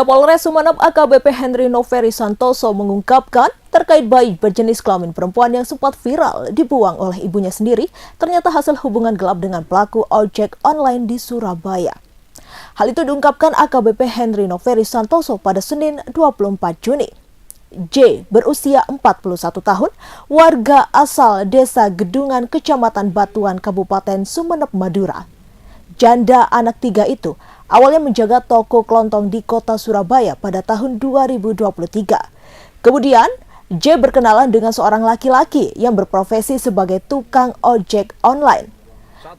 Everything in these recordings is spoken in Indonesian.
Kapolres Sumeneb AKBP Henry Noveri Santoso mengungkapkan terkait bayi berjenis kelamin perempuan yang sempat viral dibuang oleh ibunya sendiri ternyata hasil hubungan gelap dengan pelaku ojek online di Surabaya. Hal itu diungkapkan AKBP Henry Noveri Santoso pada Senin 24 Juni. J berusia 41 tahun, warga asal Desa Gedungan, Kecamatan Batuan, Kabupaten Sumeneb, Madura. Janda anak 3 itu awalnya menjaga toko kelontong di kota Surabaya pada tahun 2023. Kemudian, J berkenalan dengan seorang laki-laki yang berprofesi sebagai tukang ojek online.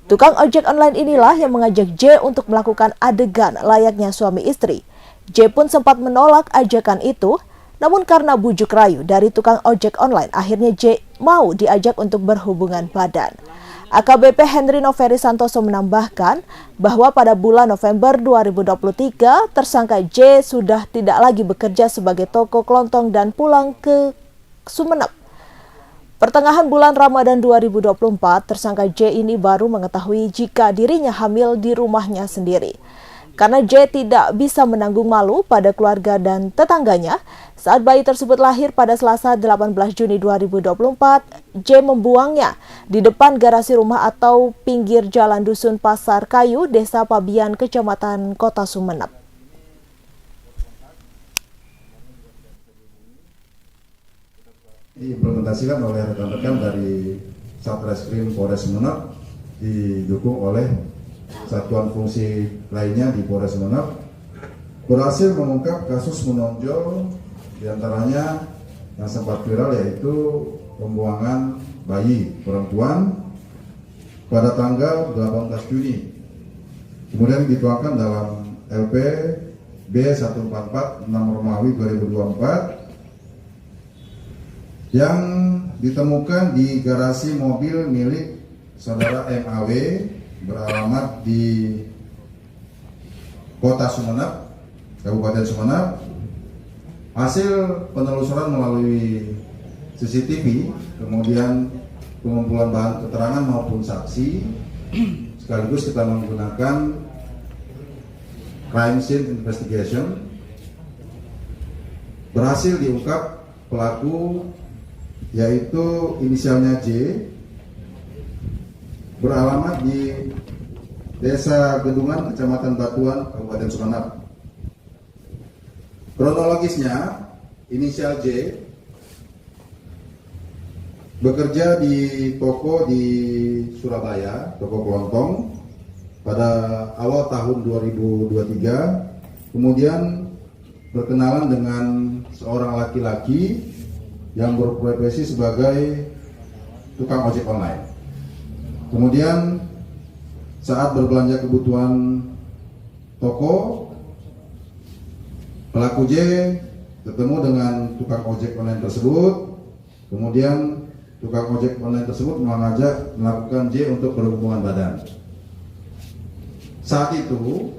Tukang ojek online inilah yang mengajak J untuk melakukan adegan layaknya suami istri. J pun sempat menolak ajakan itu, namun karena bujuk rayu dari tukang ojek online, akhirnya J mau diajak untuk berhubungan badan. AKBP Henry Noveri Santoso menambahkan bahwa pada bulan November 2023, tersangka J sudah tidak lagi bekerja sebagai toko kelontong dan pulang ke Sumeneb. Pertengahan bulan Ramadan 2024, tersangka J ini baru mengetahui jika dirinya hamil di rumahnya sendiri. Karena J tidak bisa menanggung malu pada keluarga dan tetangganya, saat bayi tersebut lahir pada Selasa 18 Juni 2024, J membuangnya di depan garasi rumah atau pinggir jalan Dusun Pasar Kayu, Desa Pabian, Kecamatan Kota Sumeneb. Diimplementasikan oleh rekan-rekan dari Satreskrim Polres Sumeneb, didukung oleh satuan fungsi lainnya di Polres Sumeneb, berhasil mengungkap kasus menonjol diantaranya yang sempat viral, yaitu pembuangan bayi perempuan pada tanggal 18 Juni. Kemudian dituangkan dalam LP B144 nomor Romawi 2024 yang ditemukan di garasi mobil milik saudara MAW beralamat di Kota Sumeneb, Kabupaten Sumeneb. Hasil penelusuran melalui CCTV, kemudian pengumpulan bahan keterangan maupun saksi, sekaligus kita menggunakan crime scene investigation, berhasil diungkap pelaku, yaitu inisialnya J, beralamat di Desa Gedungan, Kecamatan Batuan, Kabupaten Sumeneb. Kronologisnya, inisial J bekerja di toko di Surabaya, toko kelontong, pada awal tahun 2023. Kemudian berkenalan dengan seorang laki-laki yang berprofesi sebagai tukang ojek online. Kemudian saat berbelanja kebutuhan toko, pelaku J ketemu dengan tukang ojek online tersebut. Kemudian tukang ojek online tersebut mengajak melakukan J untuk berhubungan badan. Saat itu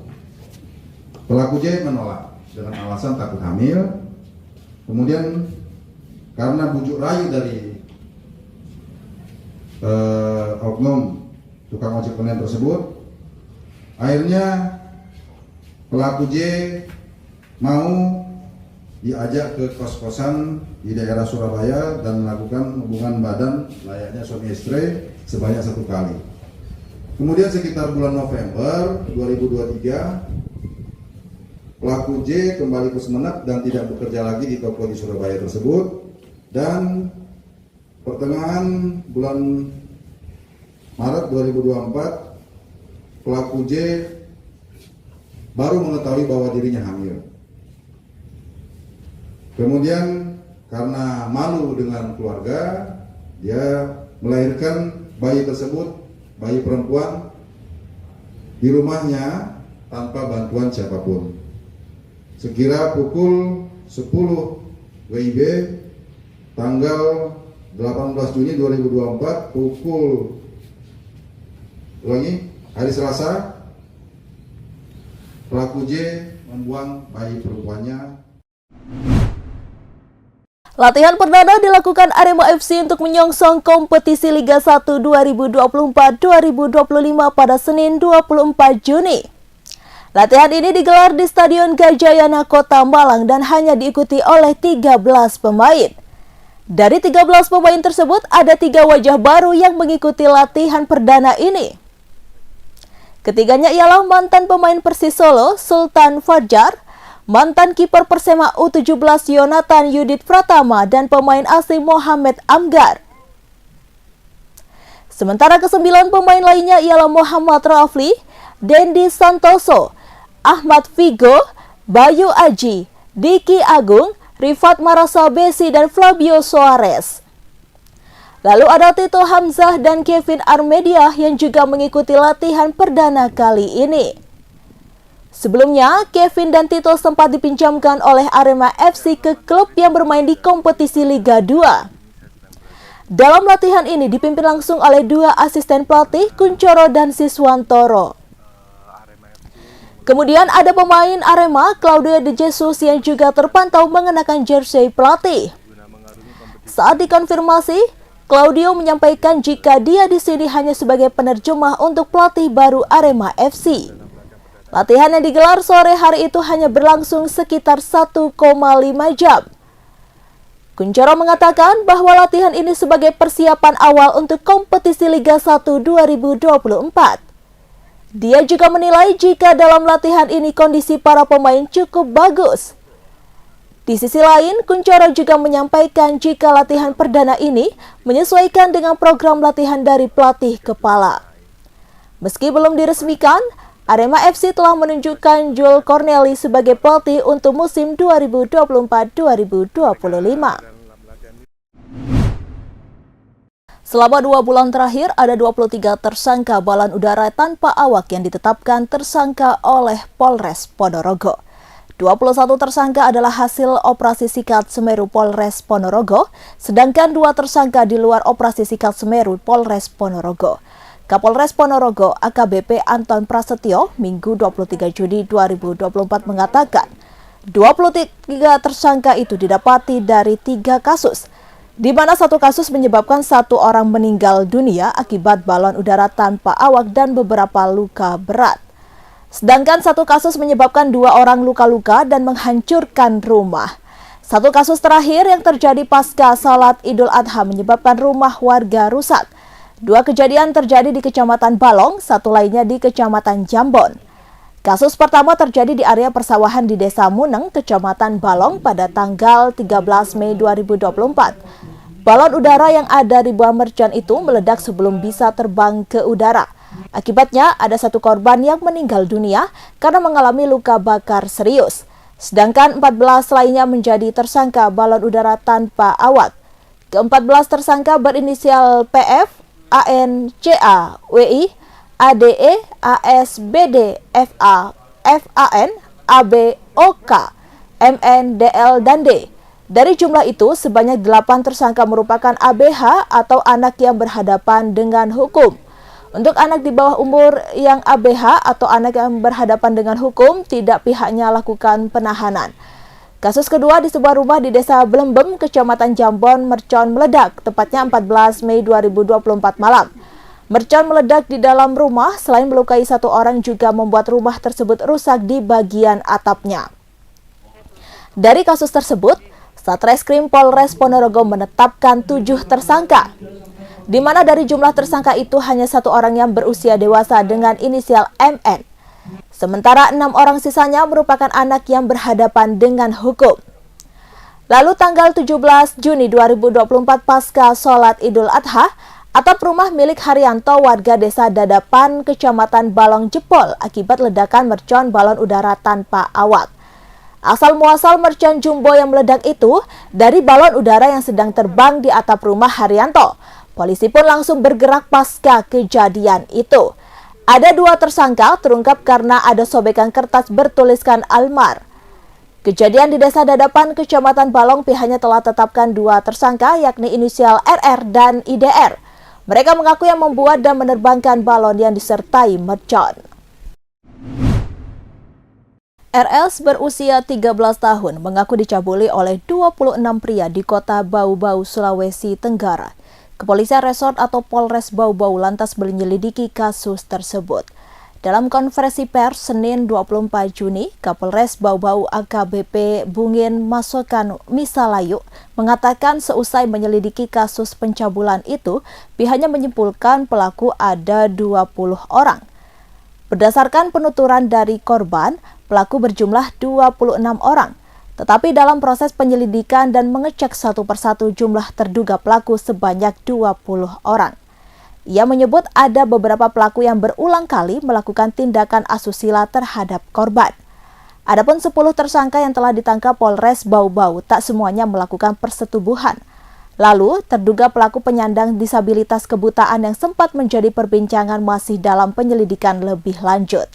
pelaku J menolak dengan alasan takut hamil. Kemudian karena bujuk rayu dari oknum tukang ojek online tersebut, akhirnya pelaku J mau diajak ke kos-kosan di daerah Surabaya dan melakukan hubungan badan layaknya suami istri sebanyak 1 kali. Kemudian sekitar bulan November 2023, pelaku J kembali ke Sumeneb dan tidak bekerja lagi di toko di Surabaya tersebut. Dan pertengahan bulan Maret 2024, pelaku J baru mengetahui bahwa dirinya hamil. Kemudian karena malu dengan keluarga, dia melahirkan bayi tersebut, bayi perempuan, di rumahnya tanpa bantuan siapapun. Sekira pukul 10 WIB tanggal 18 Juni 2024 hari Selasa, pelaku J membuang bayi perempuannya. Latihan perdana dilakukan Arema FC untuk menyongsong kompetisi Liga 1 2024-2025 pada Senin 24 Juni. Latihan ini digelar di Stadion Gajayana Kota Malang dan hanya diikuti oleh 13 pemain. Dari 13 pemain tersebut, ada 3 wajah baru yang mengikuti latihan perdana ini. Ketiganya ialah mantan pemain Persis Solo, Sultan Fajar, mantan kiper Persema U17 Yonatan Yudit Pratama, dan pemain asing Mohamed Amgar. Sementara ke-9 pemain lainnya ialah Muhammad Rafli, Dendi Santoso, Ahmad Figo, Bayu Aji, Diki Agung, Rifat Marasa Besi, dan Flavio Soares. Lalu ada Tito Hamzah dan Kevin Armedia yang juga mengikuti latihan perdana kali ini. Sebelumnya, Kevin dan Tito sempat dipinjamkan oleh Arema FC ke klub yang bermain di kompetisi Liga 2. Dalam latihan ini dipimpin langsung oleh 2 asisten pelatih, Kuncoro dan Siswantoro. Kemudian ada pemain Arema, Claudio De Jesus, yang juga terpantau mengenakan jersey pelatih. Saat dikonfirmasi, Claudio menyampaikan jika dia di sini hanya sebagai penerjemah untuk pelatih baru Arema FC. Latihan yang digelar sore hari itu hanya berlangsung sekitar 1,5 jam. Kuncoro mengatakan bahwa latihan ini sebagai persiapan awal untuk kompetisi Liga 1 2024. Dia juga menilai jika dalam latihan ini kondisi para pemain cukup bagus. Di sisi lain, Kuncoro juga menyampaikan jika latihan perdana ini menyesuaikan dengan program latihan dari pelatih kepala. Meski belum diresmikan, Arema FC telah menunjukkan Joel Corneli sebagai pelatih untuk musim 2024-2025. Selama 2 bulan terakhir, ada 23 tersangka balon udara tanpa awak yang ditetapkan tersangka oleh Polres Ponorogo. 21 tersangka adalah hasil operasi Sikat Semeru Polres Ponorogo, sedangkan 2 tersangka di luar operasi Sikat Semeru Polres Ponorogo. Kapolres Ponorogo AKBP Anton Prasetyo Minggu 23 Juni 2024 mengatakan 23 tersangka itu didapati dari 3 kasus, di mana 1 kasus menyebabkan 1 orang meninggal dunia akibat balon udara tanpa awak dan beberapa luka berat. Sedangkan 1 kasus menyebabkan 2 orang luka-luka dan menghancurkan rumah. 1 kasus terakhir yang terjadi pasca salat Idul Adha menyebabkan rumah warga rusak. 2 kejadian terjadi di Kecamatan Balong, 1 lainnya di Kecamatan Jambon. Kasus pertama terjadi di area persawahan di Desa Muneng, Kecamatan Balong pada tanggal 13 Mei 2024. Balon udara yang ada ribuan mercon itu meledak sebelum bisa terbang ke udara. Akibatnya ada 1 korban yang meninggal dunia karena mengalami luka bakar serius. Sedangkan 14 lainnya menjadi tersangka balon udara tanpa awak. Ke-14 tersangka berinisial PF, ANCA, WI, ADE, ASBD, FA, FAN, AB, OK, MN, DL, dan D. Dari jumlah itu, sebanyak 8 tersangka merupakan ABH atau anak yang berhadapan dengan hukum. Untuk anak di bawah umur yang ABH atau anak yang berhadapan dengan hukum, tidak pihaknya lakukan penahanan. Kasus kedua di sebuah rumah di Desa Belembem, Kecamatan Jambon, mercon meledak, tepatnya 14 Mei 2024 malam. Mercon meledak di dalam rumah, selain melukai 1 orang juga membuat rumah tersebut rusak di bagian atapnya. Dari kasus tersebut, Satreskrim Polres Ponorogo menetapkan 7 tersangka, di mana dari jumlah tersangka itu hanya 1 orang yang berusia dewasa dengan inisial MN. Sementara 6 orang sisanya merupakan anak yang berhadapan dengan hukum. Lalu tanggal 17 Juni 2024 pasca sholat Idul Adha, atap rumah milik Haryanto warga Desa Dadapan, Kecamatan Balong jebol akibat ledakan mercon balon udara tanpa awak. Asal muasal mercon jumbo yang meledak itu dari balon udara yang sedang terbang di atap rumah Haryanto. Polisi pun langsung bergerak pasca kejadian itu. Ada 2 tersangka terungkap karena ada sobekan kertas bertuliskan Almar. Kejadian di Desa Dadapan, Kecamatan Balong, pihaknya telah tetapkan 2 tersangka yakni inisial RR dan IDR. Mereka mengaku yang membuat dan menerbangkan balon yang disertai mercon. RS berusia 13 tahun mengaku dicabuli oleh 26 pria di kota Bau-Bau, Sulawesi Tenggara. Kepolisian Resort atau Polres Bau-Bau lantas menyelidiki kasus tersebut. Dalam konferensi pers Senin 24 Juni, Kapolres Bau-Bau AKBP Bungin Masokan Misalayu mengatakan seusai menyelidiki kasus pencabulan itu, pihaknya menyimpulkan pelaku ada 20 orang. Berdasarkan penuturan dari korban, pelaku berjumlah 26 orang. Tetapi dalam proses penyelidikan dan mengecek satu persatu jumlah terduga pelaku sebanyak 20 orang. Ia menyebut ada beberapa pelaku yang berulang kali melakukan tindakan asusila terhadap korban. Adapun 10 tersangka yang telah ditangkap Polres Bau-Bau tak semuanya melakukan persetubuhan. Lalu, terduga pelaku penyandang disabilitas kebutaan yang sempat menjadi perbincangan masih dalam penyelidikan lebih lanjut.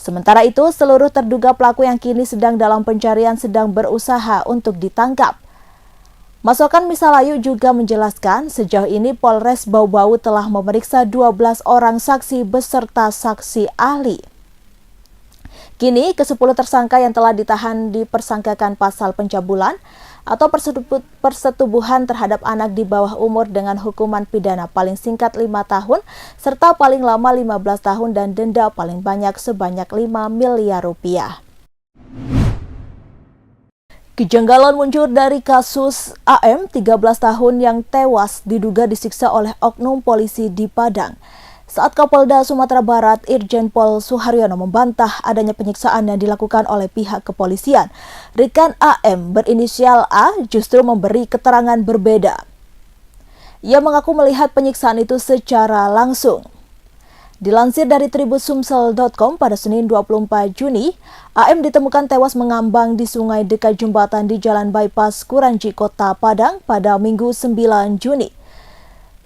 Sementara itu, seluruh terduga pelaku yang kini sedang dalam pencarian sedang berusaha untuk ditangkap. Masokan Misalayu juga menjelaskan sejauh ini Polres Bau-Bau telah memeriksa 12 orang saksi beserta saksi ahli. Kini, ke-10 tersangka yang telah ditahan dipersangkakan pasal pencabulan atau persetubuhan terhadap anak di bawah umur dengan hukuman pidana paling singkat 5 tahun serta paling lama 15 tahun dan denda paling banyak sebanyak 5 miliar rupiah. Kejanggalan muncul dari kasus AM 13 tahun yang tewas diduga disiksa oleh oknum polisi di Padang. Saat Kapolda Sumatera Barat Irjen Pol Suharyono membantah adanya penyiksaan yang dilakukan oleh pihak kepolisian, rekan AM berinisial A justru memberi keterangan berbeda. Ia mengaku melihat penyiksaan itu secara langsung. Dilansir dari tribusumsel.com pada Senin 24 Juni, AM ditemukan tewas mengambang di sungai dekat jembatan di Jalan Bypass Kuranji, Kota Padang pada Minggu 9 Juni.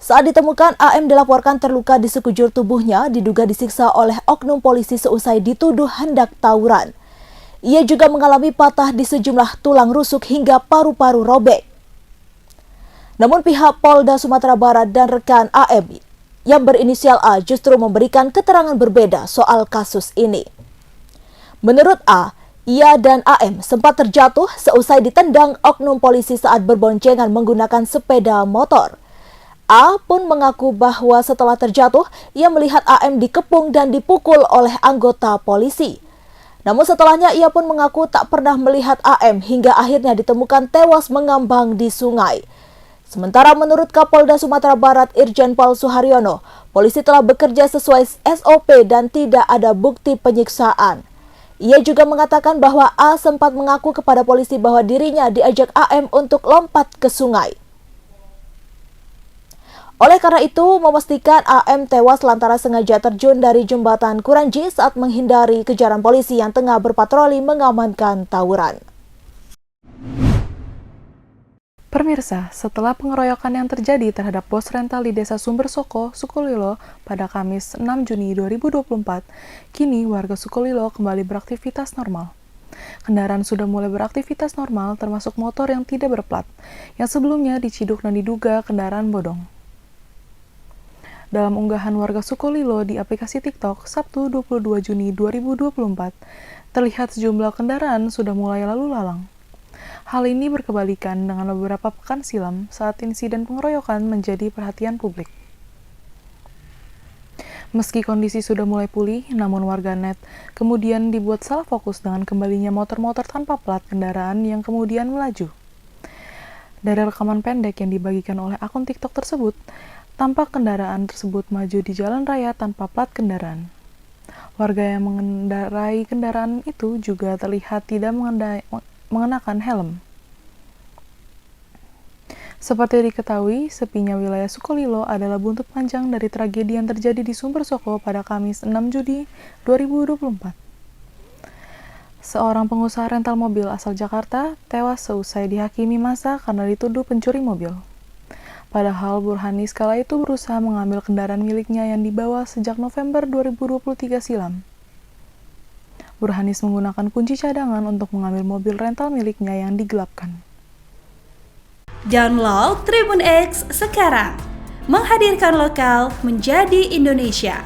Saat ditemukan, AM dilaporkan terluka di sekujur tubuhnya, diduga disiksa oleh oknum polisi seusai dituduh hendak tawuran. Ia juga mengalami patah di sejumlah tulang rusuk hingga paru-paru robek. Namun pihak Polda Sumatera Barat dan rekan AM yang berinisial A justru memberikan keterangan berbeda soal kasus ini. Menurut A, ia dan AM sempat terjatuh seusai ditendang oknum polisi saat berboncengan menggunakan sepeda motor. A pun mengaku bahwa setelah terjatuh, ia melihat AM dikepung dan dipukul oleh anggota polisi. Namun setelahnya ia pun mengaku tak pernah melihat AM hingga akhirnya ditemukan tewas mengambang di sungai. Sementara menurut Kapolda Sumatera Barat Irjen Pol Suharyono, polisi telah bekerja sesuai SOP dan tidak ada bukti penyiksaan. Ia juga mengatakan bahwa A sempat mengaku kepada polisi bahwa dirinya diajak AM untuk lompat ke sungai. Oleh karena itu, memastikan AM tewas lantaran sengaja terjun dari jembatan Kuranji saat menghindari kejaran polisi yang tengah berpatroli mengamankan tawuran. Pemirsa, setelah pengeroyokan yang terjadi terhadap pos rental di Desa Sumbersoko, Sukolilo pada Kamis 6 Juni 2024, kini warga Sukolilo kembali beraktivitas normal. Kendaraan sudah mulai beraktivitas normal termasuk motor yang tidak berplat, yang sebelumnya diciduk dan diduga kendaraan bodong. Dalam unggahan warga Sukolilo di aplikasi TikTok Sabtu 22 Juni 2024, terlihat sejumlah kendaraan sudah mulai lalu lalang. Hal ini berkebalikan dengan beberapa pekan silam saat insiden pengeroyokan menjadi perhatian publik. Meski kondisi sudah mulai pulih, namun warganet kemudian dibuat salah fokus dengan kembalinya motor-motor tanpa plat kendaraan yang kemudian melaju. Dari rekaman pendek yang dibagikan oleh akun TikTok tersebut, tampak kendaraan tersebut maju di jalan raya tanpa plat kendaraan. Warga yang mengendarai kendaraan itu juga terlihat tidak mengenakan helm. Seperti diketahui, sepinya wilayah Sukolilo adalah buntut panjang dari tragedi yang terjadi di Sumbersoko pada Kamis 6 Juni 2024. Seorang pengusaha rental mobil asal Jakarta tewas seusai dihakimi massa karena dituduh pencuri mobil. Padahal Burhanis kala itu berusaha mengambil kendaraan miliknya yang dibawa sejak November 2023 silam. Burhanis menggunakan kunci cadangan untuk mengambil mobil rental miliknya yang digelapkan. Download Tribun X sekarang, menghadirkan lokal menjadi Indonesia.